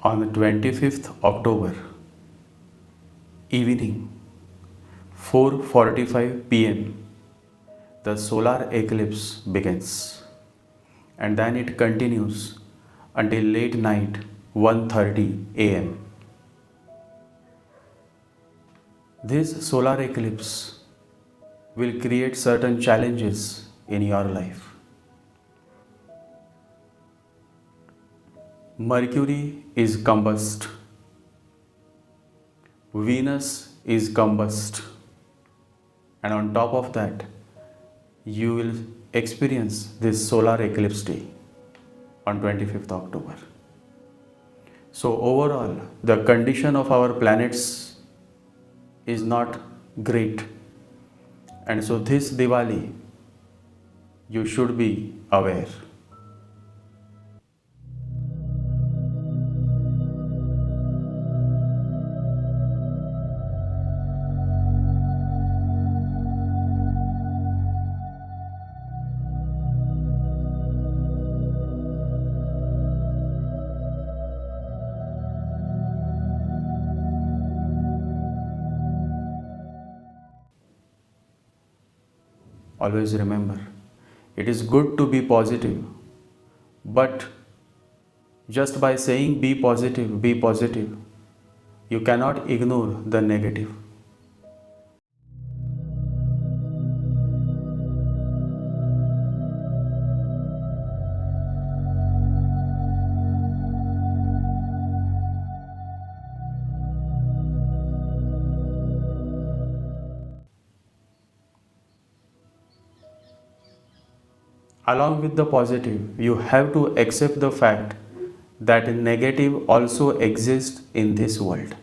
On the 25th October evening 4:45 p.m. the solar eclipse begins, and then it continues until late night 1:30 a.m. This solar eclipse will create certain challenges in your life. Mercury is combust, Venus is combust, and on top of that, you will experience this solar eclipse day on 25th October. So overall, the condition of our planets is not great, and so this Diwali you should be aware. Always remember, it is good to be positive, but just by saying be positive, you cannot ignore the negative. Along with the positive, you have to accept the fact that negative also exists in this world.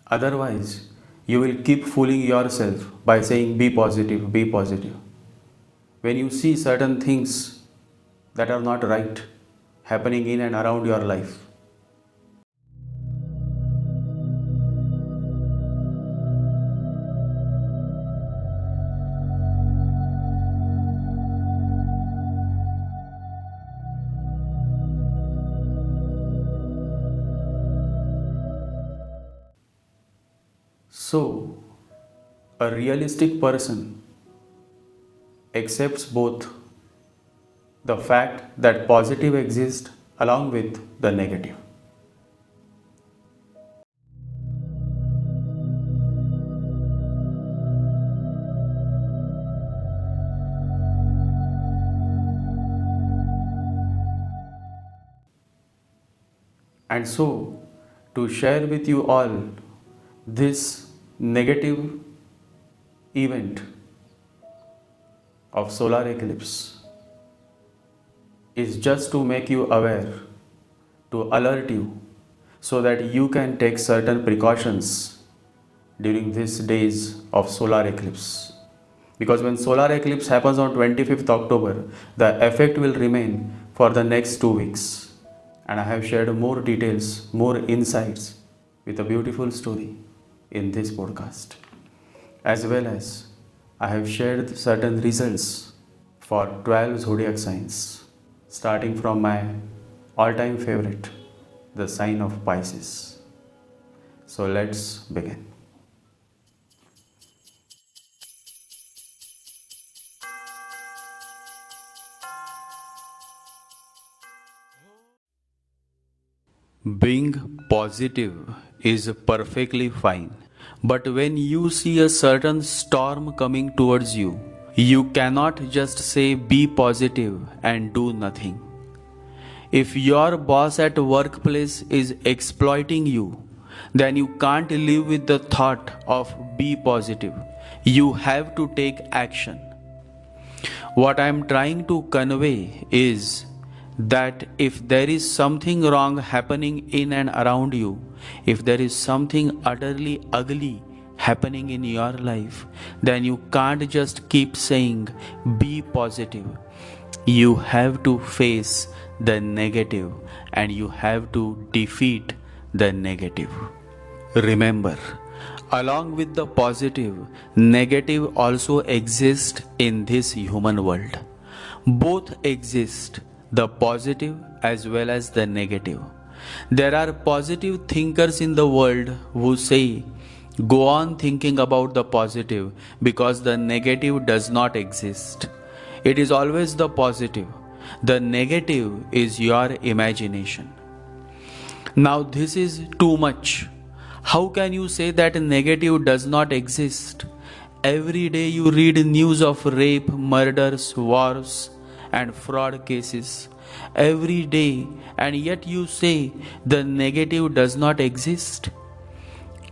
Otherwise, you will keep fooling yourself by saying be positive, be positive. When you see certain things that are not right happening in and around your life, so a realistic person accepts both the fact that positive exists along with the negative. And so, to share with you all this negative event of solar eclipse is just to make you aware, to alert you, so that you can take certain precautions during these days of solar eclipse. Because when solar eclipse happens on 25th October, the effect will remain for the next 2 weeks. And I have shared more details, more insights with a beautiful story in this podcast. As well as I have shared certain results for 12 zodiac signs, starting from my all-time favorite, the sign of Pisces. So let's begin. Being positive is perfectly fine, but when you see a certain storm coming towards you, you cannot just say be positive and do nothing. If your boss at workplace is exploiting you, then you can't live with the thought of be positive. You have to take action. What I am trying to convey is that if there is something wrong happening in and around you, if there is something utterly ugly happening in your life, then you can't just keep saying be positive. You have to face the negative and you have to defeat the negative. Remember, Along with the positive, negative also exist in this human world. Both exist, the positive as well as the negative. There are positive thinkers in the world who say, go on thinking about the positive because the negative does not exist. It is always the positive. The negative is your imagination. Now, this is too much. How can you say that negative does not exist? Every day you read news of rape, murders, wars, and fraud cases. Every day, and yet you say the negative does not exist?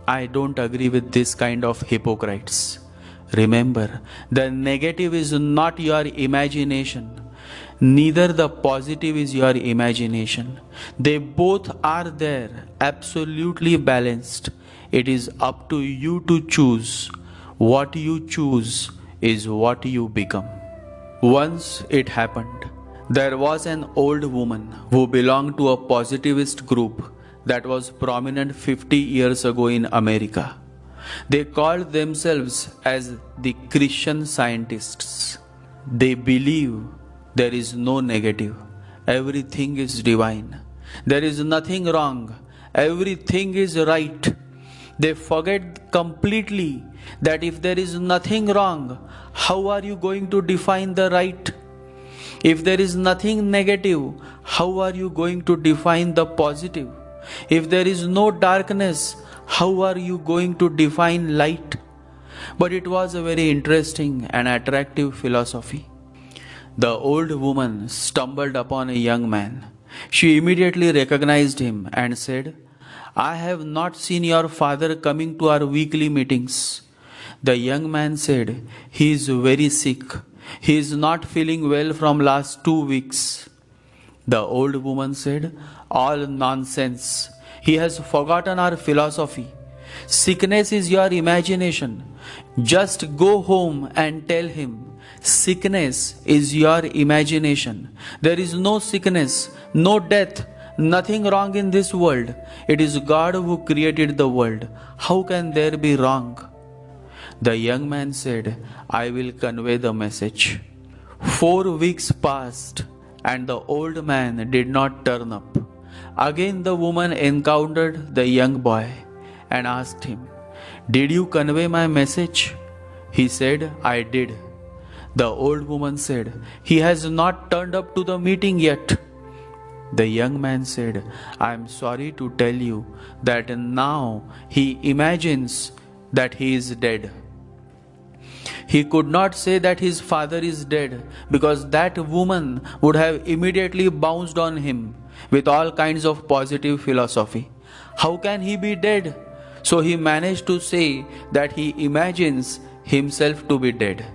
I don't agree with this kind of hypocrites. Remember, the negative is not your imagination. Neither the positive is your imagination. They both are there, absolutely balanced. It is up to you to choose. What you choose is what you become. Once it happened. There was an old woman who belonged to a positivist group that was prominent 50 years ago in America. They called themselves as the Christian Scientists. They believe there is no negative. Everything is divine. There is nothing wrong. Everything is right. They forget completely that if there is nothing wrong, how are you going to define the right? If there is nothing negative, how are you going to define the positive? If there is no darkness, how are you going to define light? But it was a very interesting and attractive philosophy. The old woman stumbled upon a young man. She immediately recognized him and said, I have not seen your father coming to our weekly meetings. The young man said, he is very sick. He is not feeling well from last 2 weeks. The old woman said, all nonsense. He has forgotten our philosophy. Sickness is your imagination. Just go home and tell him, sickness is your imagination. There is no sickness, no death, nothing wrong in this world. It is God who created the world. How can there be wrong? The young man said, I will convey the message. 4 weeks passed and the old man did not turn up. Again the woman encountered the young boy and asked him, did you convey my message? He said, I did. The old woman said, he has not turned up to the meeting yet. The young man said, I am sorry to tell you that now he imagines that he is dead. He could not say that his father is dead because that woman would have immediately bounced on him with all kinds of positive philosophy. How can he be dead? So he managed to say that he imagines himself to be dead.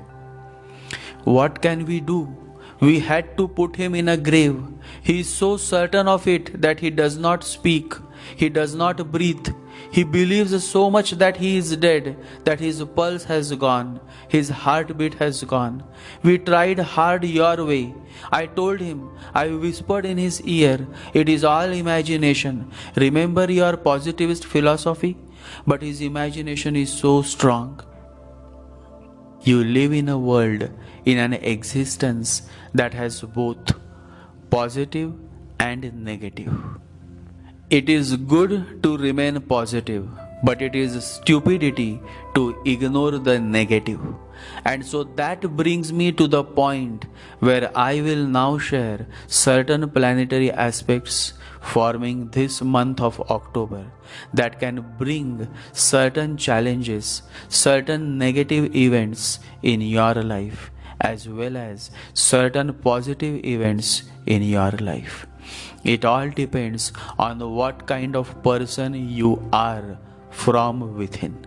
What can we do? We had to put him in a grave. He is so certain of it that he does not speak. He does not breathe. He believes so much that he is dead, that his pulse has gone, his heartbeat has gone. We tried hard your way. I told him, I whispered in his ear, it is all imagination. Remember your positivist philosophy? But his imagination is so strong. You live in a world, in an existence that has both positive and negative. It is good to remain positive, but it is stupidity to ignore the negative. And so that brings me to the point where I will now share certain planetary aspects forming this month of October that can bring certain challenges, certain negative events in your life, as well as certain positive events in your life. It all depends on what kind of person you are from within.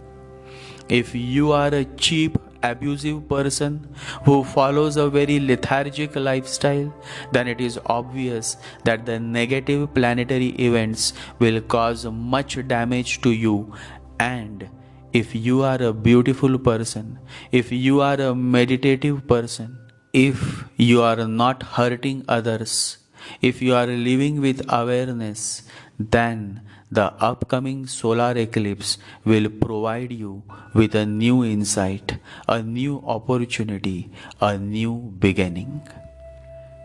If you are a cheap, abusive person who follows a very lethargic lifestyle, then it is obvious that the negative planetary events will cause much damage to you. And if you are a beautiful person, if you are a meditative person, if you are not hurting others, if you are living with awareness, then the upcoming solar eclipse will provide you with a new insight, a new opportunity, a new beginning.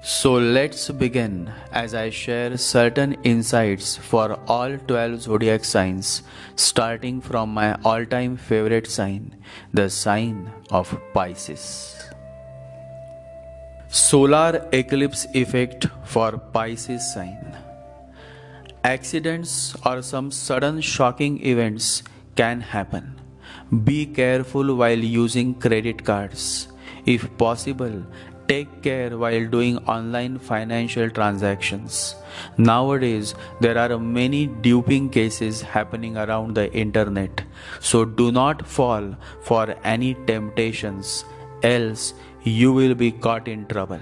So let's begin as I share certain insights for all 12 zodiac signs, starting from my all time favorite sign, the sign of Pisces. Solar eclipse effect for Pisces sign. Accidents or some sudden shocking events can happen. Be careful while using credit cards. If possible, take care while doing online financial transactions. Nowadays, there are many duping cases happening around the internet. So do not fall for any temptations, else you will be caught in trouble.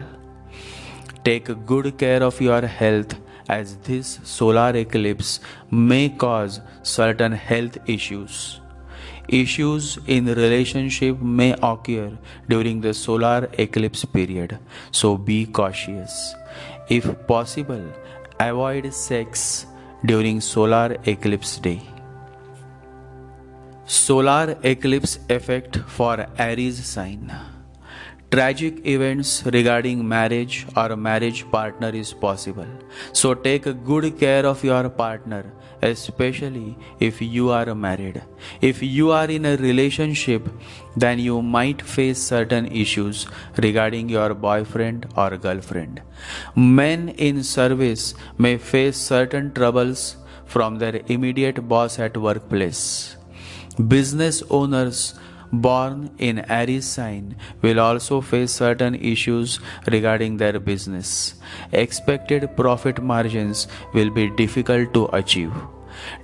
Take good care of your health as this solar eclipse may cause certain health issues. Issues in relationship may occur during the solar eclipse period, so be cautious. If possible, avoid sex during solar eclipse day. Solar eclipse effect for Aries sign. Tragic events regarding marriage or marriage partner is possible. So take good care of your partner, especially if you are married. If you are in a relationship, then you might face certain issues regarding your boyfriend or girlfriend. Men in service may face certain troubles from their immediate boss at workplace. Business owners born in Aries sign will also face certain issues regarding their business. Expected profit margins will be difficult to achieve.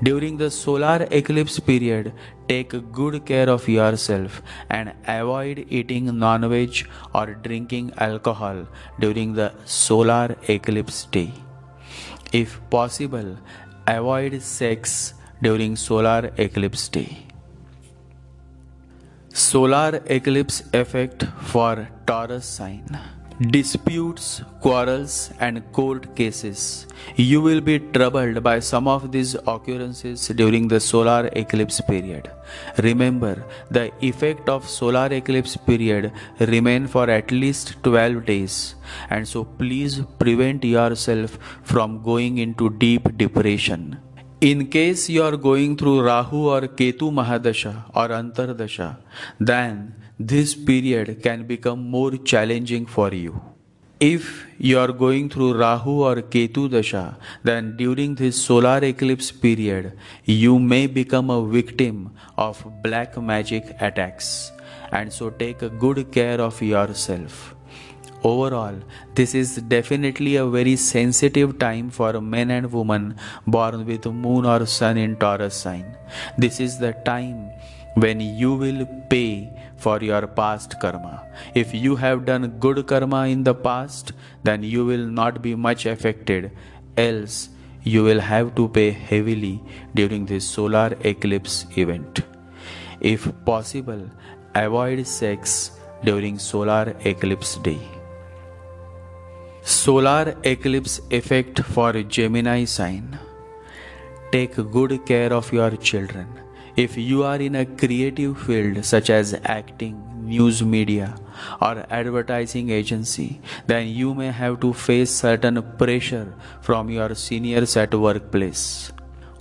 During the solar eclipse period, take good care of yourself and avoid eating non-veg or drinking alcohol during the solar eclipse day. If possible, avoid sex during solar eclipse day. Solar eclipse effect for Taurus sign. Disputes, quarrels, and court cases. You will be troubled by some of these occurrences during the solar eclipse period. Remember, the effect of solar eclipse period remain for at least 12 days, and so please prevent yourself from going into deep depression. In case you are going through Rahu or Ketu Mahadasha or Antardasha, then this period can become more challenging for you. If you are going through Rahu or Ketu Dasha, then during this solar eclipse period, you may become a victim of black magic attacks, and so take good care of yourself. Overall, this is definitely a very sensitive time for men and women born with moon or sun in Taurus sign. This is the time when you will pay for your past karma. If you have done good karma in the past, then you will not be much affected. Else, you will have to pay heavily during this solar eclipse event. If possible, avoid sex during solar eclipse day. Solar eclipse effect for Gemini sign. Take good care of your children. If you are in a creative field such as acting, news media, or advertising agency, then you may have to face certain pressure from your seniors at workplace.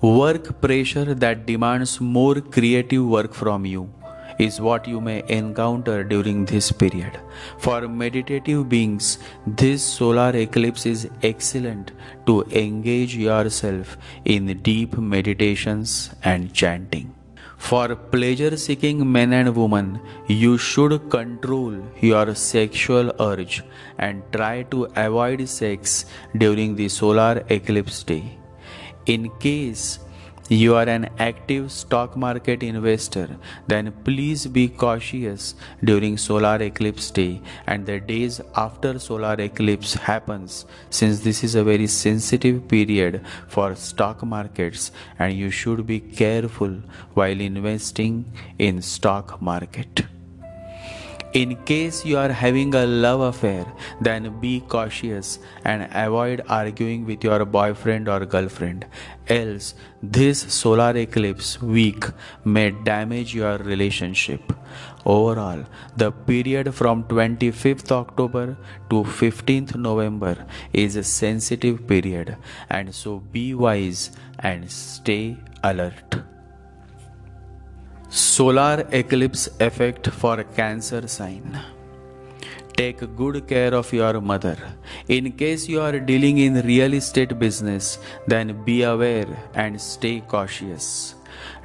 Work pressure that demands more creative work from you is what you may encounter during this period. For meditative beings, this solar eclipse is excellent to engage yourself in deep meditations and chanting. For pleasure-seeking men and women, you should control your sexual urge and try to avoid sex during the solar eclipse day. In case you are an active stock market investor, then please be cautious during solar eclipse day and the days after solar eclipse happens, since this is a very sensitive period for stock markets and you should be careful while investing in stock market. In case you are having a love affair, then be cautious and avoid arguing with your boyfriend or girlfriend. Else, this solar eclipse week may damage your relationship. Overall, the period from 25th October to 15th November is a sensitive period, and so be wise and stay alert. Solar eclipse effect for Cancer sign. Take good care of your mother. In case you are dealing in real estate business, then be aware and stay cautious.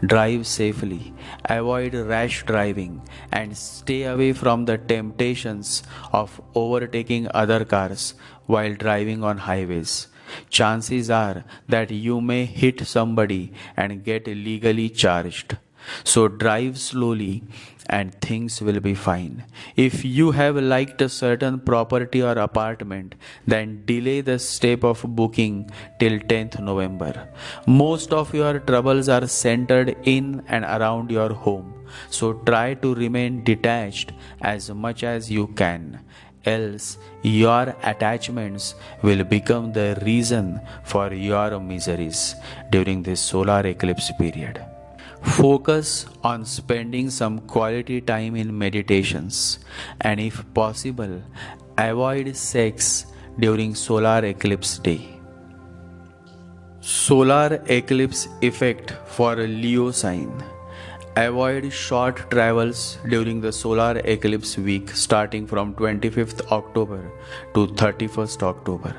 Drive safely, avoid rash driving, and stay away from the temptations of overtaking other cars while driving on highways. Chances are that you may hit somebody and get legally charged. So drive slowly and things will be fine. If you have liked a certain property or apartment, then delay the step of booking till 10th November. Most of your troubles are centered in and around your home. So try to remain detached as much as you can. Else, your attachments will become the reason for your miseries during this solar eclipse period. Focus on spending some quality time in meditations, and if possible, avoid sex during solar eclipse day. Solar eclipse effect for Leo sign. Avoid short travels during the solar eclipse week starting from 25th October to 31st October.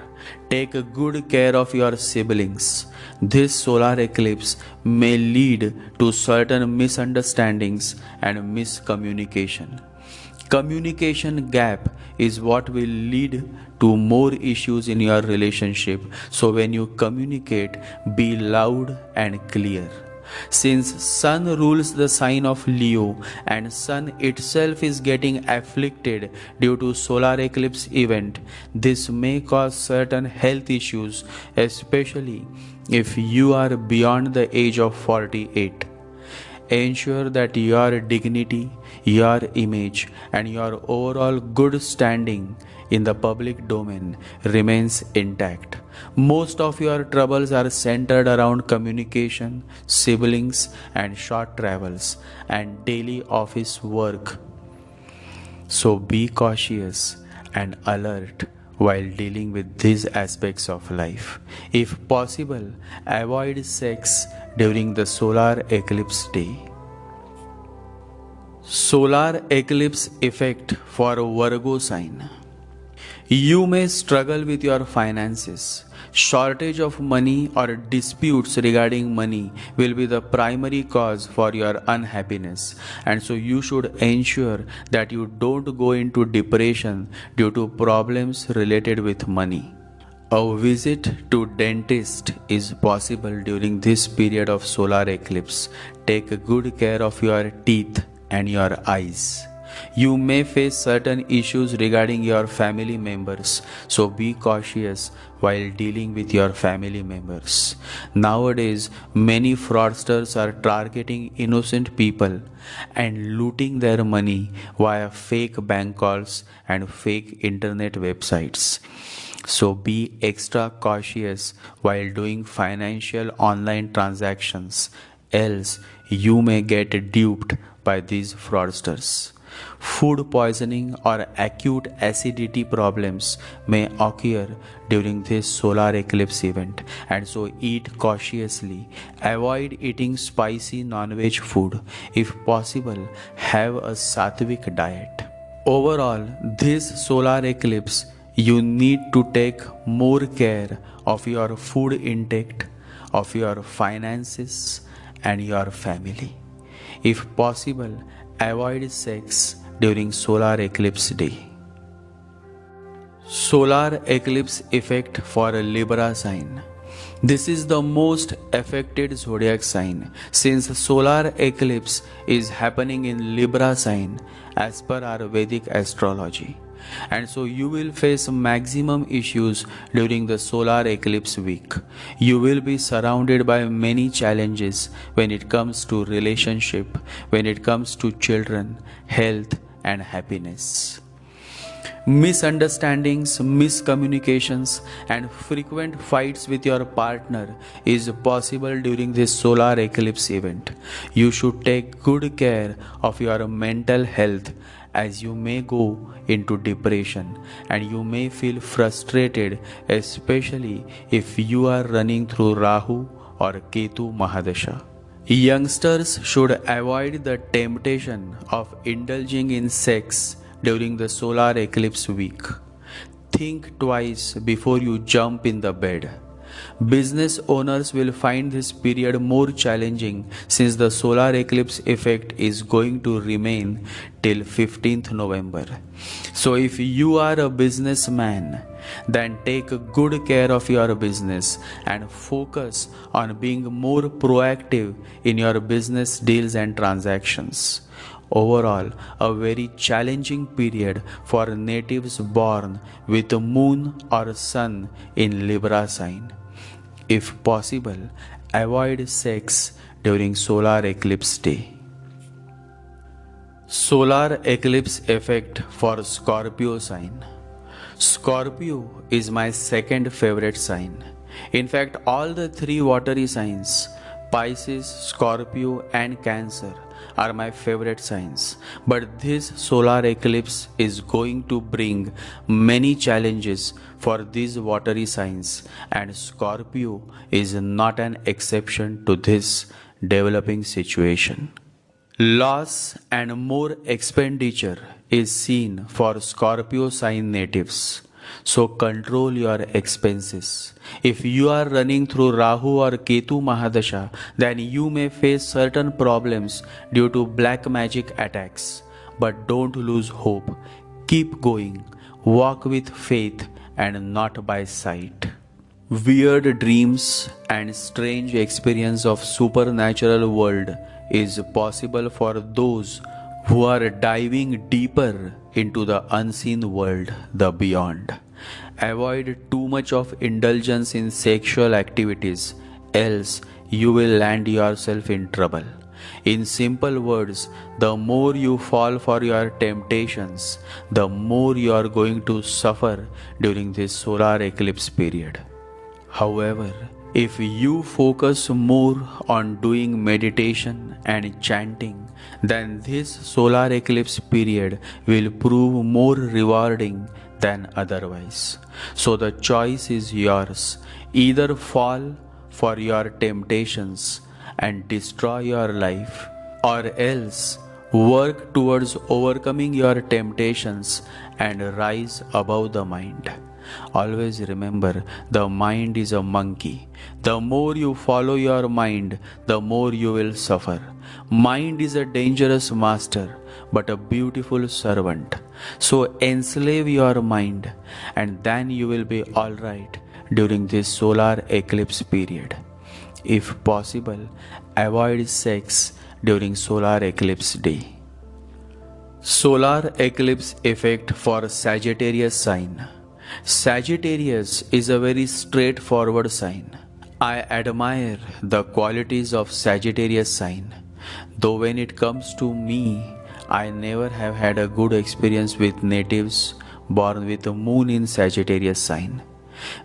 Take good care of your siblings. This solar eclipse may lead to certain misunderstandings and miscommunication. Communication gap is what will lead to more issues in your relationship. So when you communicate, be loud and clear. Since Sun rules the sign of Leo and Sun itself is getting afflicted due to solar eclipse event, this may cause certain health issues, especially if you are beyond the age of 48. Ensure that your dignity, your image, and your overall good standing in the public domain remains intact. Most of your troubles are centered around communication, siblings, and short travels, and daily office work. So be cautious and alert while dealing with these aspects of life. If possible, avoid sex during the solar eclipse day. Solar eclipse effect for Virgo sign. You may struggle with your finances. Shortage of money or disputes regarding money will be the primary cause for your unhappiness, and so you should ensure that you don't go into depression due to problems related with money. A visit to dentist is possible during this period of solar eclipse. Take good care of your teeth and your eyes. You may face certain issues regarding your family members, so be cautious while dealing with your family members. Nowadays, many fraudsters are targeting innocent people and looting their money via fake bank calls and fake internet websites. So be extra cautious while doing financial online transactions, else you may get duped by these fraudsters. Food poisoning or acute acidity problems may occur during this solar eclipse event, and so eat cautiously. Avoid eating spicy non-veg food. If possible, have a sattvic diet. Overall, this solar eclipse, you need to take more care of your food intake, of your finances, and your family. If possible, avoid sex during solar eclipse day. Solar eclipse effect for a Libra sign. This is the most affected zodiac sign since solar eclipse is happening in Libra sign as per our Vedic astrology. And so you will face maximum issues during the solar eclipse week. You will be surrounded by many challenges when it comes to relationship, when it comes to children, health, and happiness. Misunderstandings, miscommunications, and frequent fights with your partner is possible during this solar eclipse event. You should take good care of your mental health as you may go into depression and you may feel frustrated, especially if you are running through Rahu or Ketu Mahadasha. Youngsters should avoid the temptation of indulging in sex during the solar eclipse week. Think twice before you jump in the bed. Business owners will find this period more challenging since the solar eclipse effect is going to remain till 15th November. So if you are a businessman, then take good care of your business and focus on being more proactive in your business deals and transactions. Overall, a very challenging period for natives born with moon or sun in Libra sign. If possible, avoid sex during solar eclipse day. Solar eclipse effect for Scorpio sign. Scorpio is my second favorite sign. In fact, all the three watery signs, Pisces, Scorpio, and Cancer, are my favorite signs. But this solar eclipse is going to bring many challenges for these watery signs, and Scorpio is not an exception to this developing situation. Loss and more expenditure is seen for Scorpio sign natives. So control your expenses. If you are running through Rahu or Ketu Mahadasha, then you may face certain problems due to black magic attacks. But don't lose hope. Keep going. Walk with faith and not by sight. Weird dreams and strange experience of supernatural world is possible for those who are diving deeper into the unseen world, the beyond. Avoid too much of indulgence in sexual activities, else you will land yourself in trouble. In simple words, the more you fall for your temptations, the more you are going to suffer during this solar eclipse period. However, if you focus more on doing meditation and chanting, then this solar eclipse period will prove more rewarding than otherwise. So the choice is yours. Either fall for your temptations and destroy your life, or else work towards overcoming your temptations and rise above the mind. Always remember, the mind is a monkey. The more you follow your mind, the more you will suffer. Mind is a dangerous master, but a beautiful servant. So enslave your mind, and then you will be alright during this solar eclipse period. If possible, avoid sex during solar eclipse day. Solar eclipse effect for Sagittarius sign. Sagittarius is a very straightforward sign. I admire the qualities of Sagittarius sign. Though when it comes to me, I never have had a good experience with natives born with a moon in Sagittarius sign.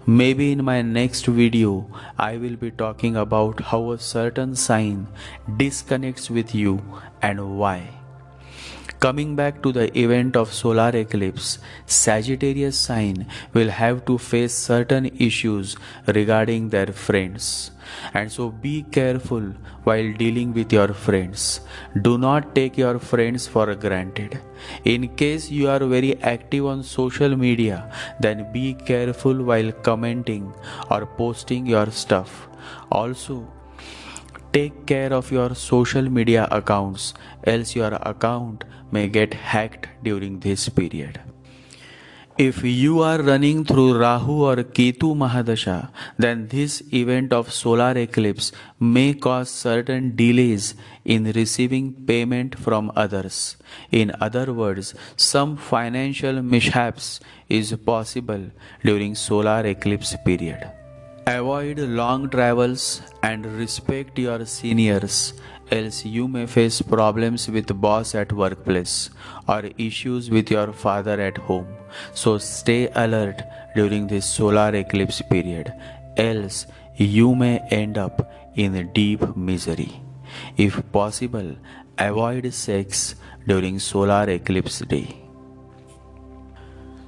Maybe in my next video, I will be talking about how a certain sign disconnects with you and why. Coming back to the event of solar eclipse, Sagittarius sign will have to face certain issues regarding their friends. And so be careful while dealing with your friends. Do not take your friends for granted. In case you are very active on social media, then be careful while commenting or posting your stuff. Also, take care of your social media accounts, else your account may get hacked during this period. If you are running through Rahu or Ketu Mahadasha, then this event of solar eclipse may cause certain delays in receiving payment from others. In other words, some financial mishaps is possible during solar eclipse period. Avoid long travels and respect your seniors, else you may face problems with boss at workplace or issues with your father at home. So stay alert during this solar eclipse period, else you may end up in deep misery. If possible, avoid sex during solar eclipse day.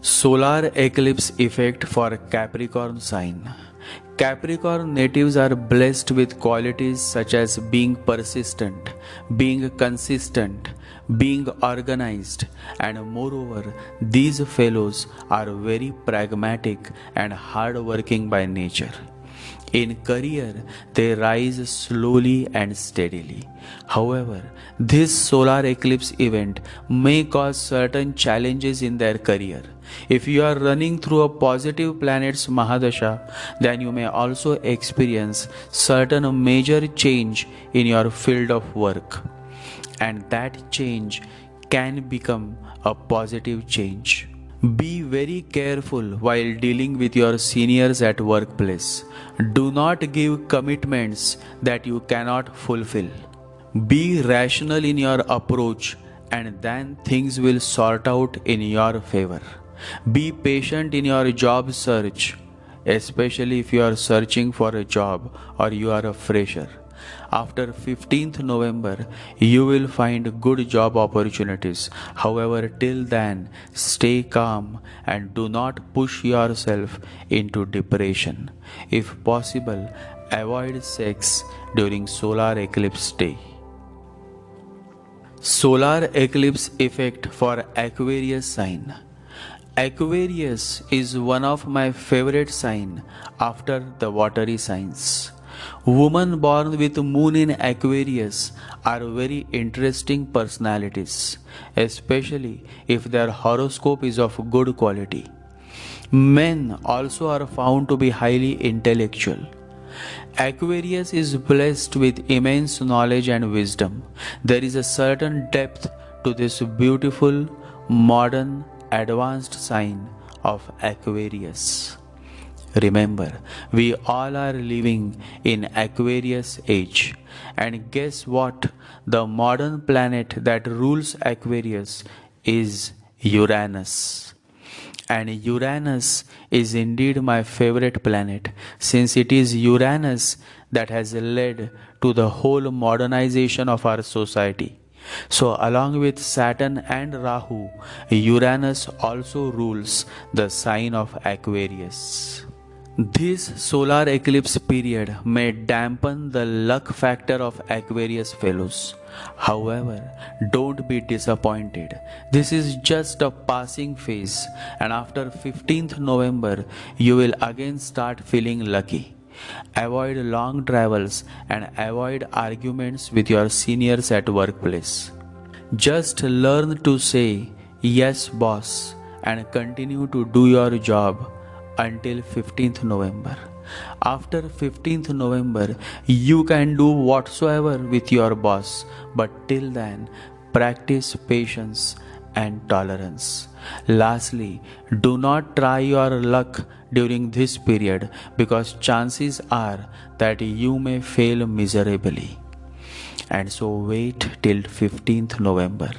Solar eclipse effect for Capricorn sign. Capricorn natives are blessed with qualities such as being persistent, being consistent, being organized, and moreover, these fellows are very pragmatic and hardworking by nature. In career, they rise slowly and steadily. However, this solar eclipse event may cause certain challenges in their career. If you are running through a positive planet's Mahadasha, then you may also experience certain major change in your field of work. And that change can become a positive change. Be very careful while dealing with your seniors at workplace. Do not give commitments that you cannot fulfill. Be rational in your approach and then things will sort out in your favor. Be patient in your job search, especially if you are searching for a job or you are a fresher. After 15th November, you will find good job opportunities. However, till then, stay calm and do not push yourself into depression. If possible, avoid sex during solar eclipse day. Solar eclipse effect for Aquarius sign. Aquarius is one of my favorite sign after the watery signs. Women born with moon in Aquarius are very interesting personalities, especially if their horoscope is of good quality. Men also are found to be highly intellectual. Aquarius is blessed with immense knowledge and wisdom. There is a certain depth to this beautiful, modern, advanced sign of Aquarius. Remember, we all are living in Aquarius age. And guess what? The modern planet that rules Aquarius is Uranus. And Uranus is indeed my favorite planet, since it is Uranus that has led to the whole modernization of our society. So, along with Saturn and Rahu, Uranus also rules the sign of Aquarius. This solar eclipse period may dampen the luck factor of Aquarius fellows. However, don't be disappointed. This is just a passing phase, and after 15th November, you will again start feeling lucky. Avoid long travels and avoid arguments with your seniors at workplace. Just learn to say, "Yes, boss," and continue to do your job until 15th November. After 15th November, you can do whatsoever with your boss, but till then, practice patience and tolerance. Lastly, do not try your luck during this period because chances are that you may fail miserably. And so wait till 15th November.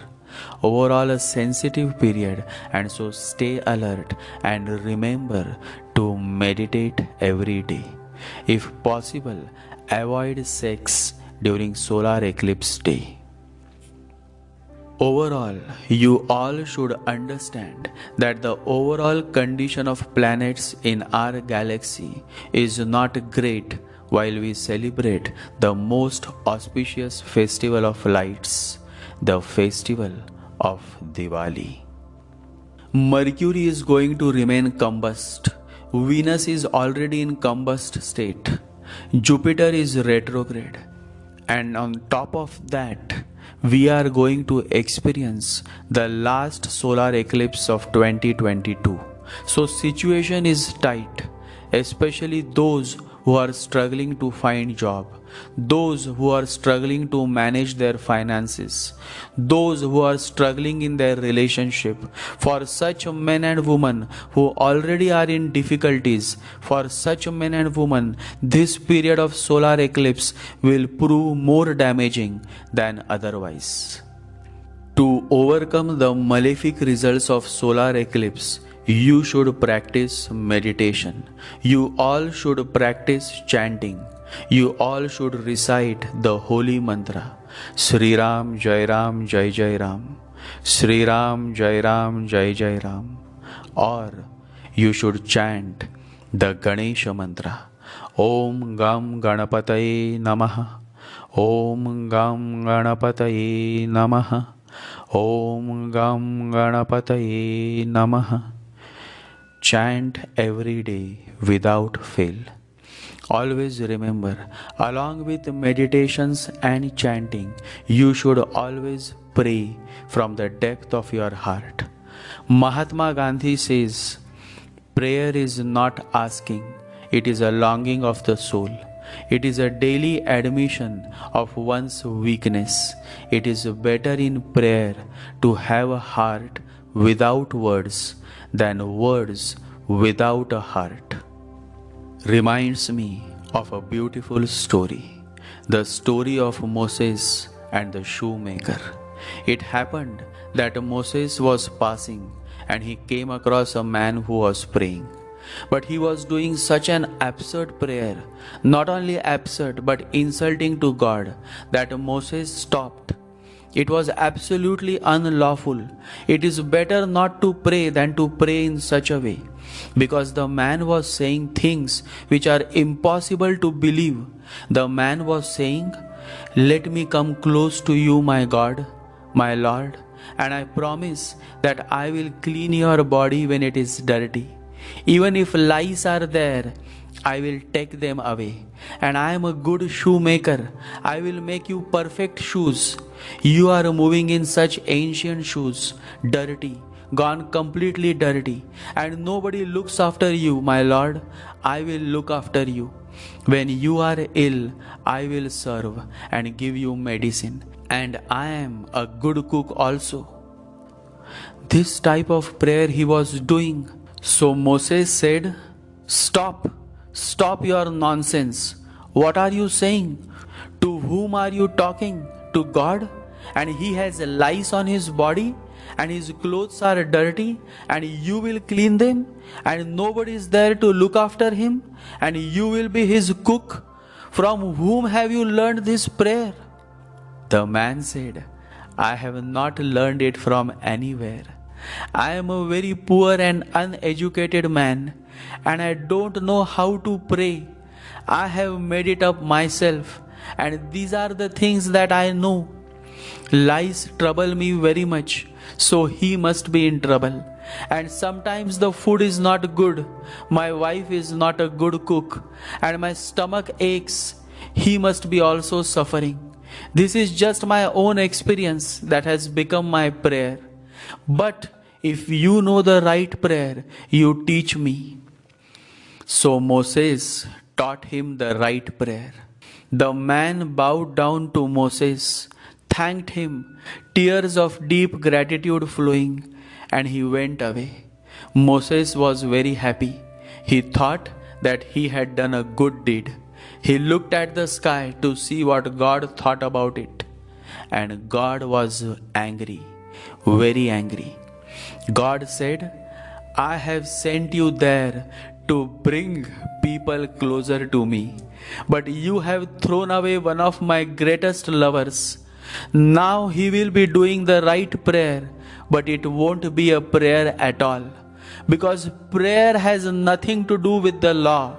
Overall, a sensitive period, and so stay alert and remember to meditate every day. If possible, avoid sex during solar eclipse day. Overall, you all should understand that the overall condition of planets in our galaxy is not great while we celebrate the most auspicious festival of lights, the festival of Diwali. Mercury is going to remain combust. Venus is already in combust state. Jupiter is retrograde. And on top of that, we are going to experience the last solar eclipse of 2022. So situation is tight, especially those who are struggling to find job, those who are struggling to manage their finances, those who are struggling in their relationship, for such men and women who already are in difficulties, for such men and women, this period of solar eclipse will prove more damaging than otherwise. To overcome the malefic results of solar eclipse, you should practice meditation. You all should practice chanting. You all should recite the holy mantra Sri Ram Jai Ram Jai Jai Ram, Sri Ram Jai Ram Jai Jai Ram, or you should chant the Ganesha mantra Om Gam Ganapataye Namaha, Om Gam Ganapataye Namaha, Om Gam Ganapataye Namaha. Chant every day without fail. Always remember, along with meditations and chanting, you should always pray from the depth of your heart. Mahatma Gandhi says, prayer is not asking, it is a longing of the soul. It is a daily admission of one's weakness. It is better in prayer to have a heart without words than words without a heart. Reminds me of a beautiful story, the story of Moses and the shoemaker. It happened that Moses was passing and he came across a man who was praying. But he was doing such an absurd prayer, not only absurd but insulting to God, that Moses stopped. It was absolutely unlawful. It is better not to pray than to pray in such a way, because the man was saying things which are impossible to believe. The man was saying, let me come close to you, my God, my Lord, and I promise that I will clean your body when it is dirty. Even if lice are there, I will take them away. And I am a good shoemaker. I will make you perfect shoes. You are moving in such ancient shoes, dirty, gone completely dirty, and nobody looks after you, my Lord. I will look after you. When you are ill, I will serve and give you medicine. And I am a good cook also. This type of prayer he was doing. So Moses said, Stop your nonsense. What are you saying? To whom are you talking? To God? And he has lice on his body, and his clothes are dirty, and you will clean them, and nobody is there to look after him, and you will be his cook. From whom have you learned this prayer? The man said, I have not learned it from anywhere. I am a very poor and uneducated man, and I don't know how to pray. I have made it up myself, and these are the things that I know. Lies trouble me very much, so he must be in trouble. And sometimes the food is not good. My wife is not a good cook, and my stomach aches. He must be also suffering. This is just my own experience that has become my prayer. But if you know the right prayer, you teach me. So Moses taught him the right prayer. The man bowed down to Moses, thanked him, tears of deep gratitude flowing, and he went away. Moses was very happy. He thought that he had done a good deed. He looked at the sky to see what God thought about it. And God was angry, very angry. God said, I have sent you there to bring people closer to me, but you have thrown away one of my greatest lovers. Now he will be doing the right prayer, but it won't be a prayer at all, because prayer has nothing to do with the law.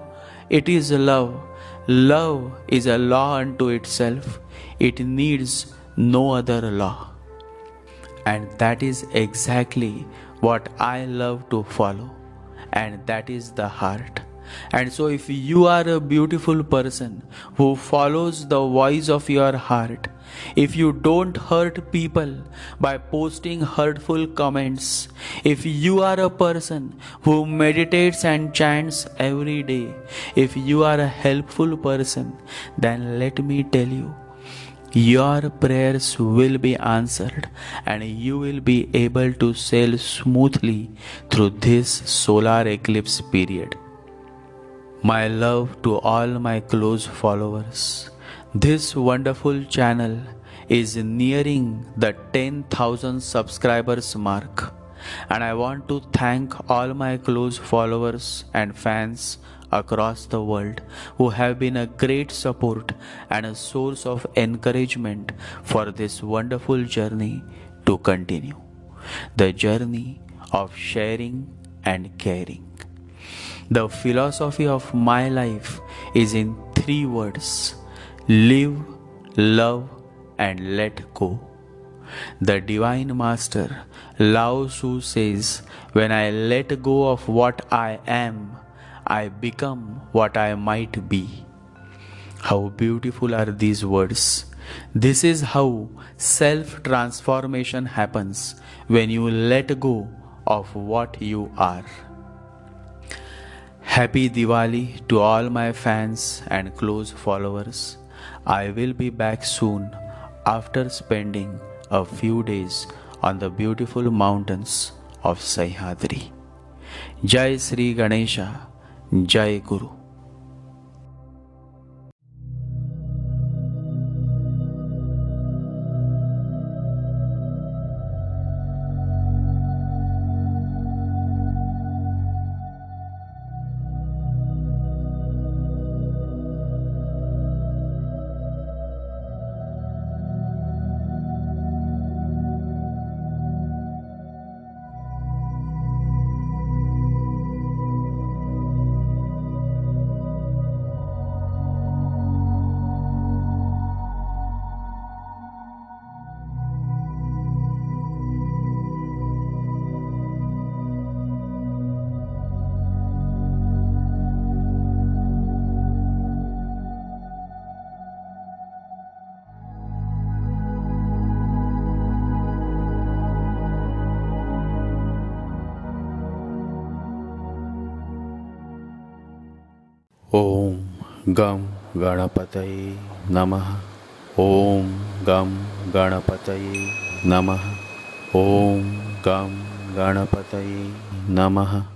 It is love. Love is a law unto itself. It needs no other law. And that is exactly what I love to follow. And that is the heart. And so if you are a beautiful person who follows the voice of your heart, if you don't hurt people by posting hurtful comments, if you are a person who meditates and chants every day, if you are a helpful person, then let me tell you, your prayers will be answered and you will be able to sail smoothly through this solar eclipse period. My love to all my close followers. This wonderful channel is nearing the 10,000 subscribers mark, and I want to thank all my close followers and fans across the world who have been a great support and a source of encouragement for this wonderful journey to continue. The journey of sharing and caring. The philosophy of my life is in 3 words: live, love, and let go. The Divine Master Lao Tzu says, when I let go of what I am, I become what I might be. How beautiful are these words! This is how self-transformation happens when you let go of what you are. Happy Diwali to all my fans and close followers. I will be back soon after spending a few days on the beautiful mountains of Sahyadri. Jai Sri Ganesha, Jai Guru. Om Gam Ganapataye Namaha. Om Gam Ganapataye Namaha. Om Gam Ganapataye Namaha.